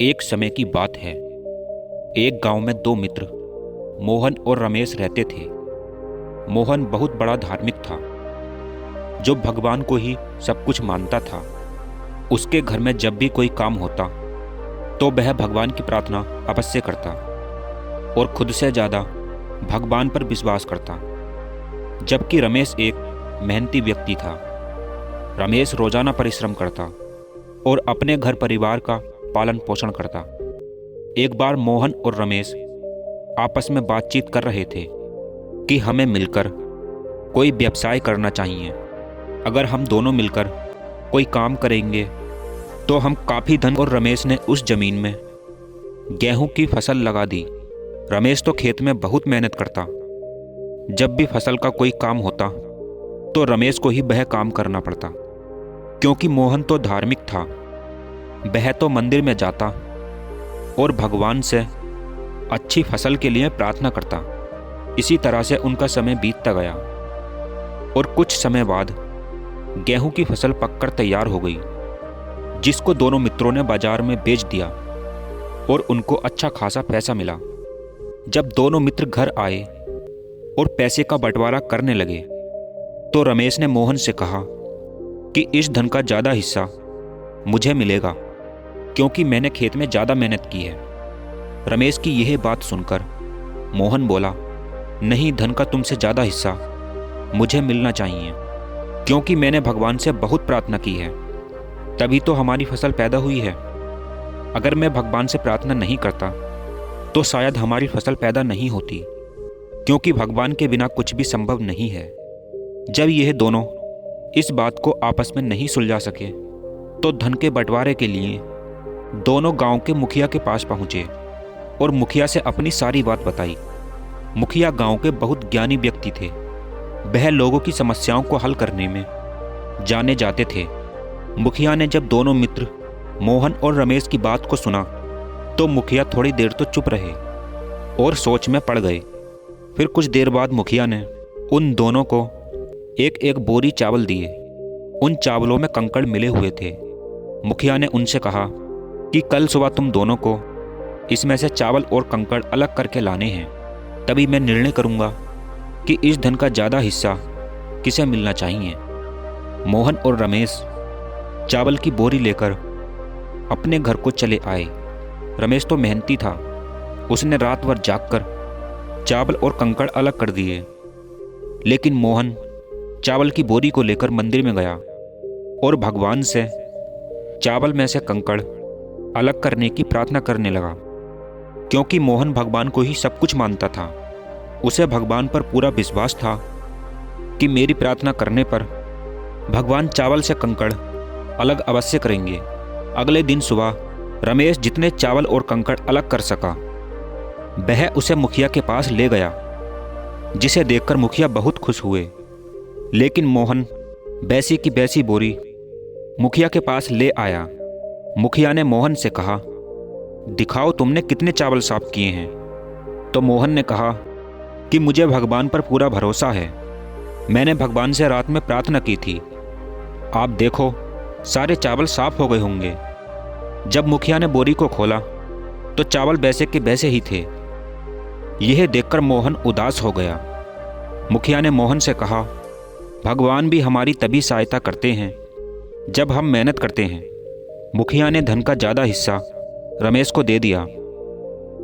एक समय की बात है। एक गांव में दो मित्र मोहन और रमेश रहते थे। मोहन बहुत बड़ा धार्मिक था, जो भगवान को ही सब कुछ मानता था। उसके घर में जब भी कोई काम होता तो वह भगवान की प्रार्थना अवश्य करता और खुद से ज़्यादा भगवान पर विश्वास करता। जबकि रमेश एक मेहनती व्यक्ति था। रमेश रोजाना परिश्रम करता और अपने घर परिवार का पालन पोषण करता। एक बार मोहन और रमेश आपस में बातचीत कर रहे थे कि हमें मिलकर कोई व्यवसाय करना चाहिए। अगर हम दोनों मिलकर कोई काम करेंगे तो हम काफ़ी धन। और रमेश ने उस जमीन में गेहूं की फसल लगा दी। रमेश तो खेत में बहुत मेहनत करता। जब भी फसल का कोई काम होता तो रमेश को ही वह काम करना पड़ता, क्योंकि मोहन तो धार्मिक था। वह तो मंदिर में जाता और भगवान से अच्छी फसल के लिए प्रार्थना करता। इसी तरह से उनका समय बीतता गया और कुछ समय बाद गेहूं की फसल पककर तैयार हो गई, जिसको दोनों मित्रों ने बाजार में बेच दिया और उनको अच्छा खासा पैसा मिला। जब दोनों मित्र घर आए और पैसे का बंटवारा करने लगे तो रमेश ने मोहन से कहा कि इस धन का ज़्यादा हिस्सा मुझे मिलेगा, क्योंकि मैंने खेत में ज़्यादा मेहनत की है। रमेश की यह बात सुनकर मोहन बोला, नहीं, धन का तुमसे ज़्यादा हिस्सा मुझे मिलना चाहिए, क्योंकि मैंने भगवान से बहुत प्रार्थना की है, तभी तो हमारी फसल पैदा हुई है। अगर मैं भगवान से प्रार्थना नहीं करता तो शायद हमारी फसल पैदा नहीं होती, क्योंकि भगवान के बिना कुछ भी संभव नहीं है। जब यह दोनों इस बात को आपस में नहीं सुलझा सके तो धन के बंटवारे के लिए दोनों गांव के मुखिया के पास पहुंचे और मुखिया से अपनी सारी बात बताई। मुखिया गांव के बहुत ज्ञानी व्यक्ति थे। वह लोगों की समस्याओं को हल करने में जाने जाते थे। मुखिया ने जब दोनों मित्र मोहन और रमेश की बात को सुना तो मुखिया थोड़ी देर तो चुप रहे और सोच में पड़ गए। फिर कुछ देर बाद मुखिया ने उन दोनों को एक एक बोरी चावल दिए। उन चावलों में कंकड़ मिले हुए थे। मुखिया ने उनसे कहा कि कल सुबह तुम दोनों को इसमें से चावल और कंकड़ अलग करके लाने हैं, तभी मैं निर्णय करूंगा कि इस धन का ज़्यादा हिस्सा किसे मिलना चाहिए। मोहन और रमेश चावल की बोरी लेकर अपने घर को चले आए। रमेश तो मेहनती था। उसने रात भर जागकर चावल और कंकड़ अलग कर दिए, लेकिन मोहन चावल की बोरी को लेकर मंदिर में गया और भगवान से चावल में से कंकड़ अलग करने की प्रार्थना करने लगा, क्योंकि मोहन भगवान को ही सब कुछ मानता था। उसे भगवान पर पूरा विश्वास था कि मेरी प्रार्थना करने पर भगवान चावल से कंकड़ अलग अवश्य करेंगे। अगले दिन सुबह रमेश जितने चावल और कंकड़ अलग कर सका वह उसे मुखिया के पास ले गया, जिसे देखकर मुखिया बहुत खुश हुए। लेकिन मोहन वैसी की वैसी बोरी मुखिया के पास ले आया। मुखिया ने मोहन से कहा, दिखाओ तुमने कितने चावल साफ किए हैं। तो मोहन ने कहा कि मुझे भगवान पर पूरा भरोसा है। मैंने भगवान से रात में प्रार्थना की थी। आप देखो, सारे चावल साफ हो गए होंगे। जब मुखिया ने बोरी को खोला तो चावल वैसे के वैसे ही थे। यह देखकर मोहन उदास हो गया। मुखिया ने मोहन से कहा, भगवान भी हमारी तभी सहायता करते हैं जब हम मेहनत करते हैं। मुखिया ने धन का ज़्यादा हिस्सा रमेश को दे दिया